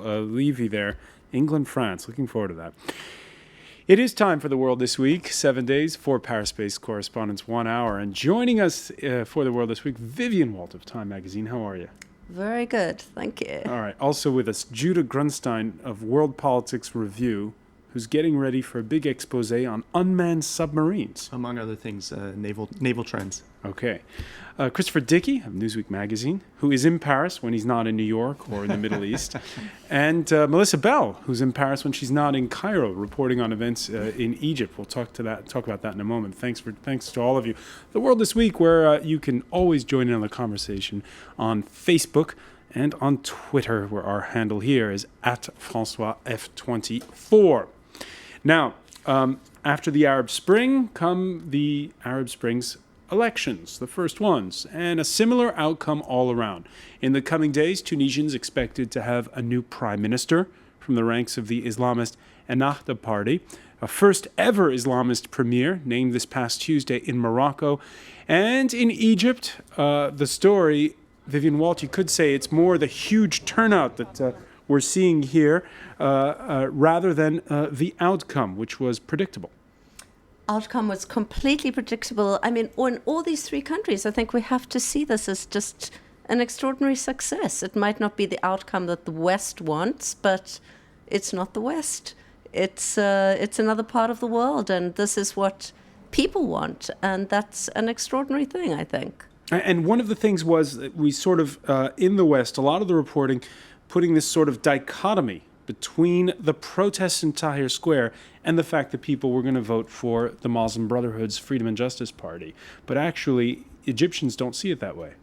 Levy there. England, France. Looking forward to that. It is time for The World This Week. 7 days, 4 Paris-based correspondents, 1 hour. And joining us for The World This Week, Vivian Walt of Time Magazine. How are you? Very good, thank you. All right. Also with us, Judah Grunstein of World Politics Review, who's getting ready for a big expose on unmanned submarines. Among other things, naval trends. Okay. Christopher Dickey of Newsweek magazine, who is in Paris when he's not in New York or in the Middle East. And Melissa Bell, who's in Paris when she's not in Cairo, reporting on events in Egypt. We'll talk about that in a moment. Thanks to all of you. The World This Week, where you can always join in on the conversation on Facebook and on Twitter, where our handle here is @FrancoisF24. Now, after the Arab Spring come the Arab Spring's elections, the first ones, and a similar outcome all around. In the coming days, Tunisians expected to have a new prime minister from the ranks of the Islamist Ennahda party, a first ever Islamist premier named this past Tuesday in Morocco. And in Egypt, the story, Vivian Walt, you could say it's more the huge turnout that we're seeing here rather than the outcome, which was predictable. Outcome was completely predictable. I mean, in all these three countries, I think we have to see this as just an extraordinary success. It might not be the outcome that the West wants, but it's not the West. It's another part of the world, and this is what people want, and that's an extraordinary thing, I think. And one of the things was that we sort of, in the West, a lot of the reporting putting this sort of dichotomy between the protests in Tahrir Square and the fact that people were going to vote for the Moslem Brotherhood's Freedom and Justice Party. But actually, Egyptians don't see it that way.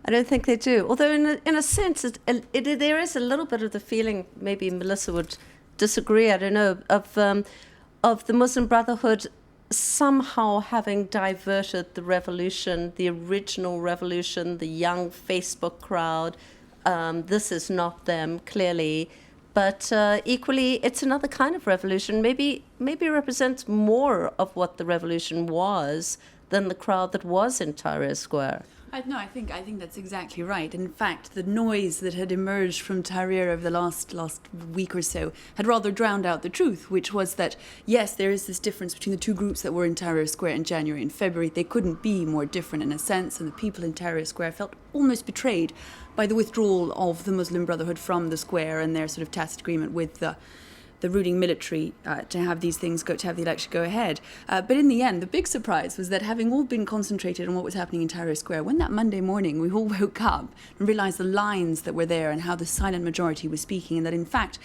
I don't think they do. Although in a sense, there is a little bit of the feeling, maybe Melissa would disagree, I don't know, of the Muslim Brotherhood somehow having diverted the revolution, the original revolution, the young Facebook crowd. This is not them, clearly. But equally, it's another kind of revolution. Maybe represents more of what the revolution was than the crowd that was in Tahrir Square. I think that's exactly right. In fact, the noise that had emerged from Tahrir over the last week or so had rather drowned out the truth, which was that, yes, there is this difference between the two groups that were in Tahrir Square in January and February. They couldn't be more different in a sense, and the people in Tahrir Square felt almost betrayed by the withdrawal of the Muslim Brotherhood from the square and their sort of tacit agreement with the ruling military to have these things to have the election go ahead. But in the end, the big surprise was that having all been concentrated on what was happening in Tahrir Square, when that Monday morning we all woke up and realized the lines that were there and how the silent majority was speaking, and that in fact,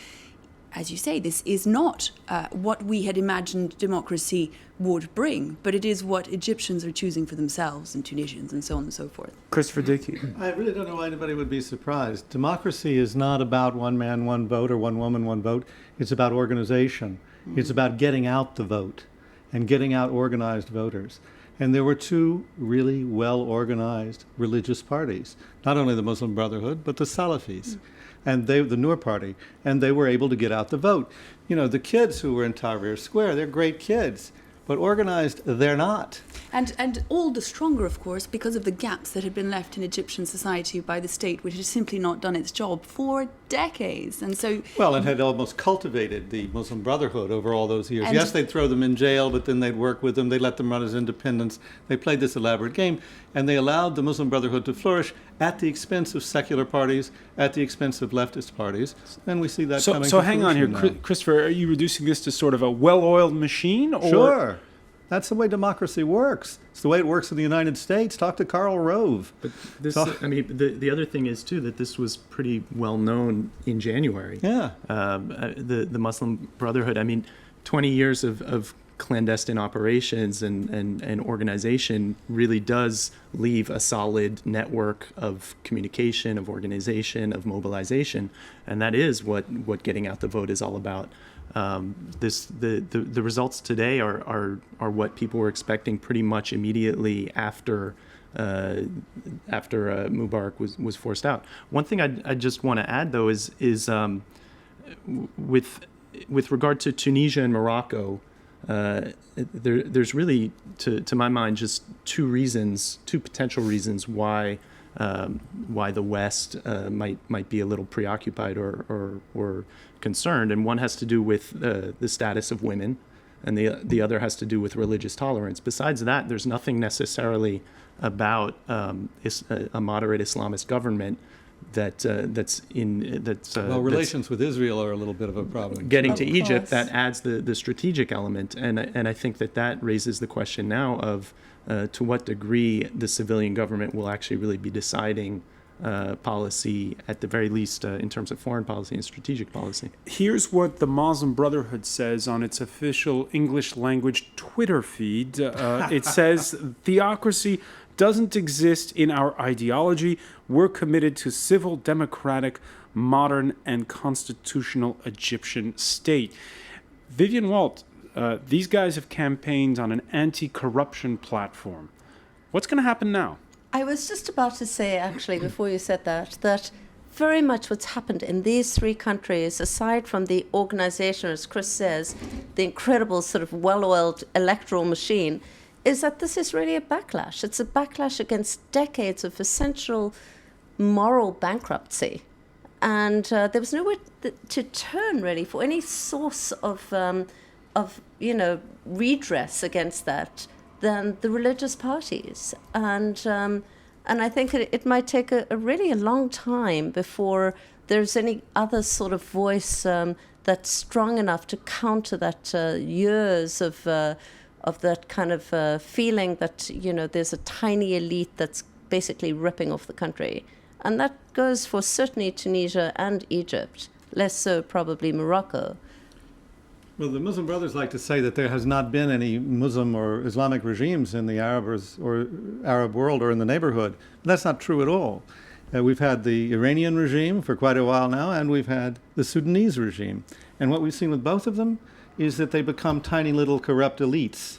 as you say, this is not what we had imagined democracy would bring, but it is what Egyptians are choosing for themselves and Tunisians and so on and so forth. Christopher Dickey. I really don't know why anybody would be surprised. Democracy is not about one man, one vote, or one woman, one vote. It's about organization. Mm-hmm. It's about getting out the vote and getting out organized voters. And there were two really well-organized religious parties, not only the Muslim Brotherhood, but the Salafis. And the Noor Party, and they were able to get out the vote. You know, the kids who were in Tahrir Square, they're great kids, but organized, they're not. And all the stronger, of course, because of the gaps that had been left in Egyptian society by the state, which had simply not done its job for decades. And so, well, it had almost cultivated the Muslim Brotherhood over all those years. Yes, they'd throw them in jail, but then they'd work with them. They'd let them run as independents. They played this elaborate game, and they allowed the Muslim Brotherhood to flourish at the expense of secular parties, at the expense of leftist parties. And we see that coming So hang on here, Christopher, are you reducing this to sort of a well-oiled machine? Or? Sure. That's the way democracy works. It's the way it works in the United States. Talk to Karl Rove. But the other thing is, too, that this was pretty well known in January. Yeah. The Muslim Brotherhood, 20 years of clandestine operations and organization really does leave a solid network of communication, of organization, of mobilization. And that is what getting out the vote is all about. The results today are what people were expecting pretty much immediately after Mubarak was forced out. One thing I just want to add, though, is with regard to Tunisia and Morocco, there's really, to my mind, just two potential reasons why why the West might be a little preoccupied or concerned. And one has to do with the status of women, and the other has to do with religious tolerance. Besides that, there's nothing necessarily about a moderate Islamist government relations with Israel are a little bit of a problem. Getting to Egypt, that adds the strategic element, and I think that raises the question now of to what degree the civilian government will actually really be deciding policy, at the very least in terms of foreign policy and strategic policy. Here's what the Moslem Brotherhood says on its official English language Twitter feed. It says, "Theocracy doesn't exist in our ideology. We're committed to civil, democratic, modern, and constitutional Egyptian state." Vivian Walt, these guys have campaigned on an anti-corruption platform. What's going to happen now? I was just about to say, actually, before you said that very much what's happened in these three countries, aside from the organization, as Chris says, the incredible sort of well-oiled electoral machine, is that this is really a backlash. It's a backlash against decades of essential moral bankruptcy. And there was nowhere to turn, really, for any source of redress against that than the religious parties. And I think it might take a really a long time before there's any other sort of voice that's strong enough to counter that years of that kind of feeling that, there's a tiny elite that's basically ripping off the country. And that goes for certainly Tunisia and Egypt, less so probably Morocco. Well, the Muslim Brothers like to say that there has not been any Muslim or Islamic regimes in the Arab world or in the neighborhood. That's not true at all. We've had the Iranian regime for quite a while now, and we've had the Sudanese regime. And what we've seen with both of them is that they become tiny little corrupt elites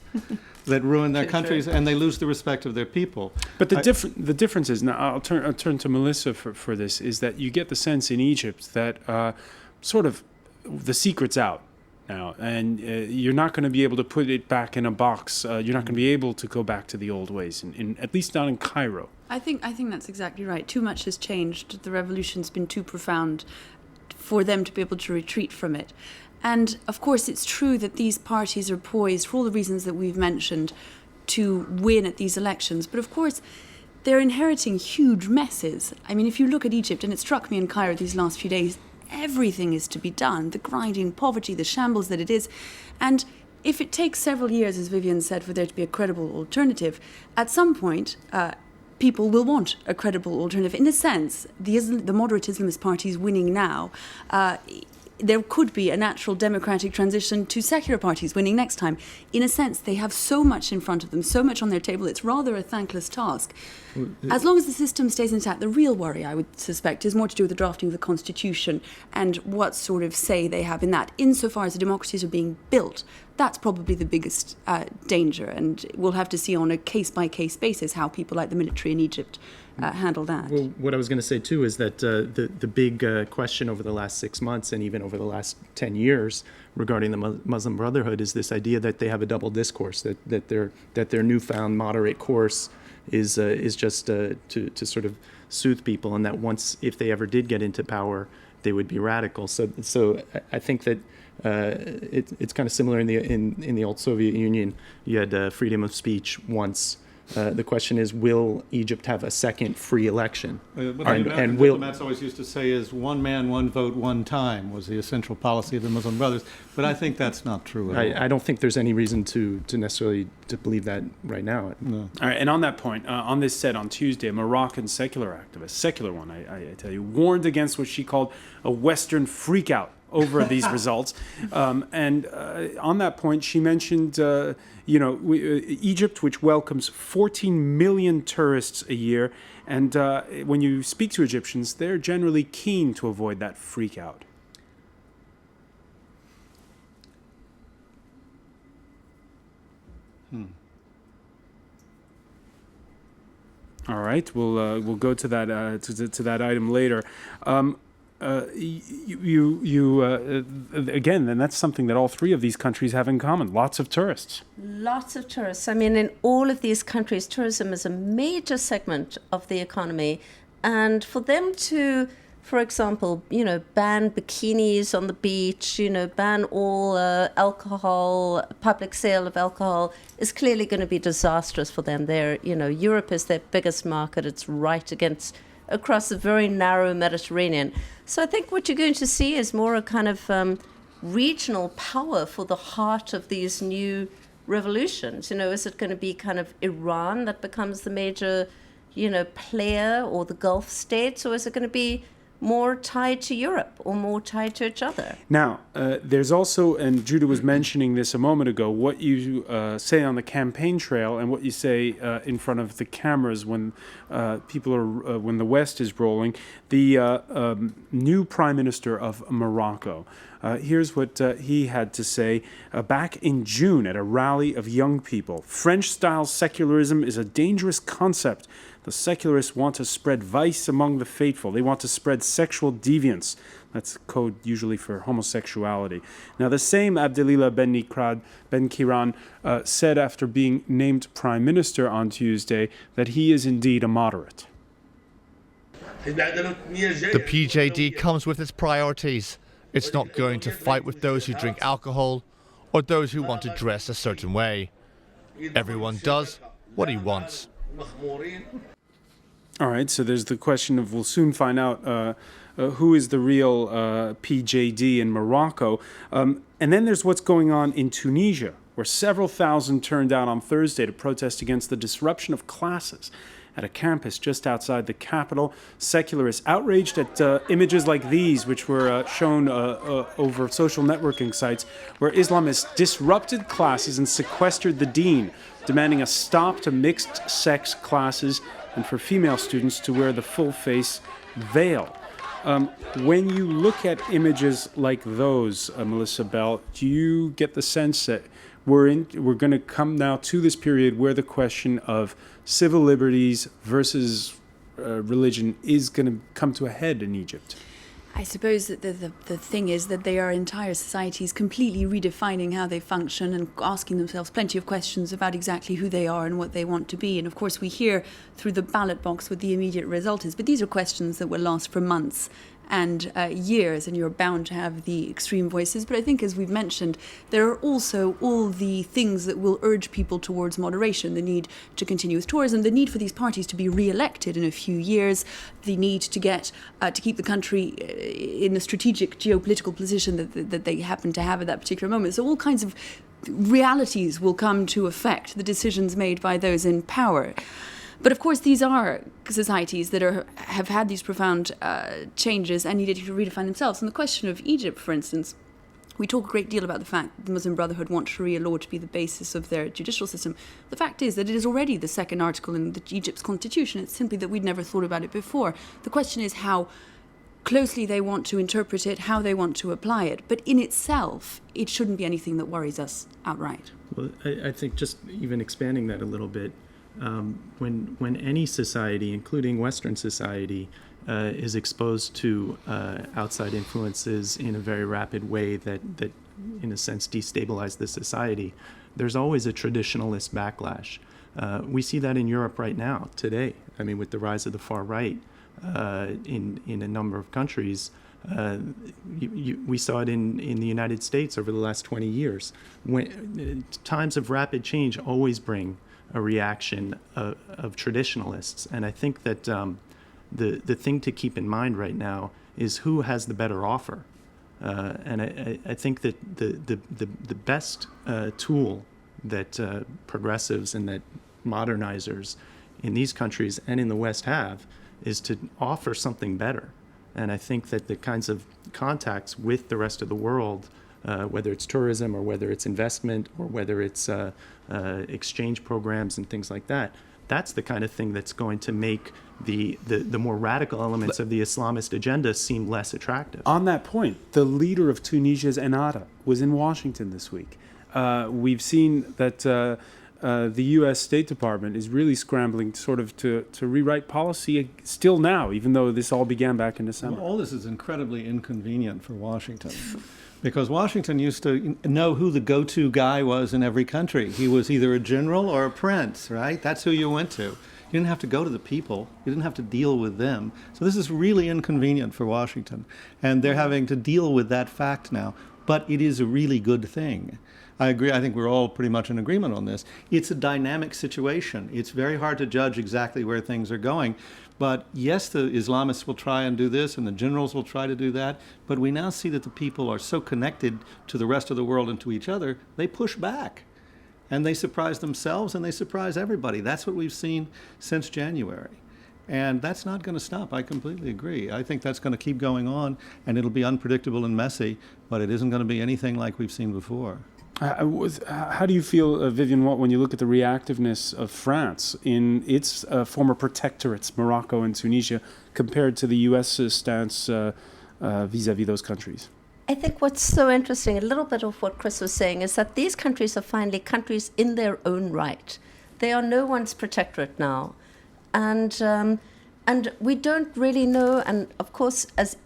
that ruin their countries, and they lose the respect of their people. But the difference is, now I'll turn to Melissa for this, is that you get the sense in Egypt that sort of the secret's out now, and you're not going to be able to put it back in a box. You're not going to be able to go back to the old ways, at least not in Cairo. I think that's exactly right. Too much has changed. The revolution's been too profound for them to be able to retreat from it. And of course, it's true that these parties are poised, for all the reasons that we've mentioned, to win at these elections. But of course, they're inheriting huge messes. I mean, if you look at Egypt, and it struck me in Cairo these last few days, everything is to be done. The grinding poverty, the shambles that it is. And if it takes several years, as Vivian said, for there to be a credible alternative, at some point, people will want a credible alternative. In a sense, the moderate Islamist parties winning now, there could be a natural democratic transition to secular parties winning next time. In a sense, they have so much in front of them, so much on their table, it's rather a thankless task. As long as the system stays intact, the real worry, I would suspect, is more to do with the drafting of the constitution and what sort of say they have in that. Insofar as the democracies are being built, that's probably the biggest danger, and we'll have to see on a case-by-case basis how people like the military in Egypt handle that. Well, what I was going to say, too, is that the big question over the last 6 months and even over the last 10 years regarding the Muslim Brotherhood is this idea that they have a double discourse, that their newfound moderate course is just to sort of soothe people, and that if they ever did get into power, they would be radical. So I think that it's kind of similar in the old Soviet Union. You had freedom of speech once. The question is, will Egypt have a second free election? What the American diplomats always used to say is, one man, one vote, one time was the essential policy of the Muslim Brothers. But I think that's not true at all. I don't think there's any reason to necessarily to believe that right now. No. All right, and on that point, on this set on Tuesday, a Moroccan secular activist, secular one, I tell you, warned against what she called a Western freakout over these results. And on that point, she mentioned, Egypt, which welcomes 14 million tourists a year. And when you speak to Egyptians, they're generally keen to avoid that freak out. All right, we'll go to that to that item later. again, and that's something that all three of these countries have in common. Lots of tourists. Lots of tourists. I mean, in all of these countries, tourism is a major segment of the economy. And for them to, for example, ban bikinis on the beach, ban all alcohol, public sale of alcohol, is clearly going to be disastrous for them. Europe is their biggest market. It's right across a very narrow Mediterranean. So I think what you're going to see is more a kind of regional power for the heart of these new revolutions. Is it going to be kind of Iran that becomes the major, player, or the Gulf states, or is it going to be more tied to Europe or more tied to each other? Now, there's also, and Judah was mentioning this a moment ago, what you say on the campaign trail and what you say in front of the cameras when when the West is rolling. The new Prime Minister of Morocco. Here's what he had to say back in June at a rally of young people. French-style secularism is a dangerous concept. The secularists want to spread vice among the faithful. They want to spread sexual deviance. That's code usually for homosexuality. Now, the same Abdelilah Ben Kiran said after being named prime minister on Tuesday that he is indeed a moderate. The PJD comes with its priorities. It's not going to fight with those who drink alcohol or those who want to dress a certain way. Everyone does what he wants. All right, so there's the question of, we'll soon find out who is the real PJD in Morocco. And then there's what's going on in Tunisia, where several thousand turned out on Thursday to protest against the disruption of classes at a campus just outside the capital. Secularists outraged at images like these, which were shown over social networking sites, where Islamists disrupted classes and sequestered the dean, demanding a stop to mixed-sex classes and for female students to wear the full-face veil. When you look at images like those, Melissa Bell, do you get the sense that we're going to come now to this period where the question of civil liberties versus religion is going to come to a head in Egypt? I suppose that the thing is that they are entire societies completely redefining how they function and asking themselves plenty of questions about exactly who they are and what they want to be. And of course, we hear through the ballot box what the immediate result is. But these are questions that will last for months and years, and you're bound to have the extreme voices. But I think, as we've mentioned, there are also all the things that will urge people towards moderation: the need to continue with tourism, the need for these parties to be re-elected in a few years, the need to get to keep the country in the strategic geopolitical position that they happen to have at that particular moment. So all kinds of realities will come to affect the decisions made by those in power. But of course, these are societies that have had these profound changes and needed to redefine themselves. And the question of Egypt, for instance, we talk a great deal about the fact that the Muslim Brotherhood want Sharia law to be the basis of their judicial system. The fact is that it is already the second article in Egypt's constitution. It's simply that we'd never thought about it before. The question is how closely they want to interpret it, how they want to apply it. But in itself, it shouldn't be anything that worries us outright. Well, I think just even expanding that a little bit, when any society, including Western society, is exposed to outside influences in a very rapid way that in a sense destabilize the society, there's always a traditionalist backlash. We see that in Europe right now, today. I mean, with the rise of the far right in a number of countries. We saw it in the United States over the last 20 years. When times of rapid change always bring a reaction of traditionalists. And I think that the thing to keep in mind right now is who has the better offer. And I think that the best tool that progressives and that modernizers in these countries and in the West have is to offer something better. And I think that the kinds of contacts with the rest of the world, whether it's tourism or whether it's investment or whether it's exchange programs and things like that, that's the kind of thing that's going to make the more radical elements of the Islamist agenda seem less attractive. On that point, the leader of Tunisia's Ennahda was in Washington this week. We've seen that the U.S. State Department is really scrambling sort of to rewrite policy still now, even though this all began back in December. Well, all this is incredibly inconvenient for Washington. Because Washington used to know who the go-to guy was in every country. He was either a general or a prince, right? That's who you went to. You didn't have to go to the people. You didn't have to deal with them. So this is really inconvenient for Washington. And they're having to deal with that fact now. But it is a really good thing. I agree. I think we're all pretty much in agreement on this. It's a dynamic situation. It's very hard to judge exactly where things are going. But yes, the Islamists will try and do this, and the generals will try to do that. But we now see that the people are so connected to the rest of the world and to each other, they push back. And they surprise themselves, and they surprise everybody. That's what we've seen since January. And that's not going to stop. I completely agree. I think that's going to keep going on, and it'll be unpredictable and messy, but it isn't going to be anything like we've seen before. How do you feel, Vivian, when you look at the reactiveness of France in its former protectorates, Morocco and Tunisia, compared to the U.S.'s stance vis-à-vis those countries? I think what's so interesting, a little bit of what Chris was saying, is that these countries are finally countries in their own right. They are no one's protectorate now. And we don't really know, and of course, as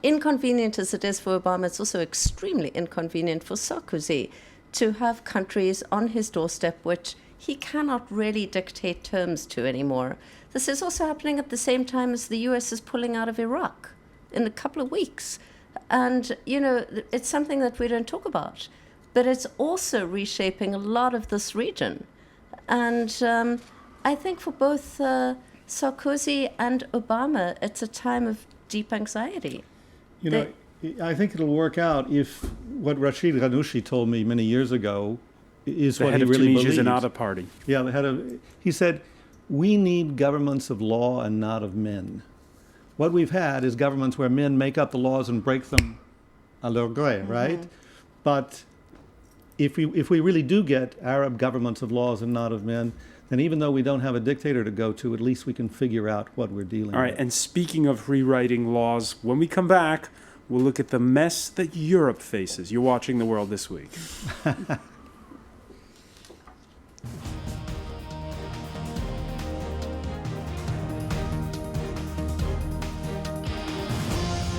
inconvenient as it is for Obama, it's also extremely inconvenient for Sarkozy to have countries on his doorstep which he cannot really dictate terms to anymore. This is also happening at the same time as the US is pulling out of Iraq in a couple of weeks. And, you know, it's something that we don't talk about, but it's also reshaping a lot of this region. And I think for both Sarkozy and Obama, it's a time of deep anxiety. You know, I think it'll work out if what Rashid Ghannouchi told me many years ago is what he really believes. The head of Tunisia's Ennahda party. Yeah, he said, we need governments of law and not of men. What we've had is governments where men make up the laws and break them à leur gré, right? But if we really do get Arab governments of laws and not of men, then even though we don't have a dictator to go to, at least we can figure out what we're dealing with. All right, and speaking of rewriting laws, when we come back, we'll look at the mess that Europe faces. You're watching The World This Week.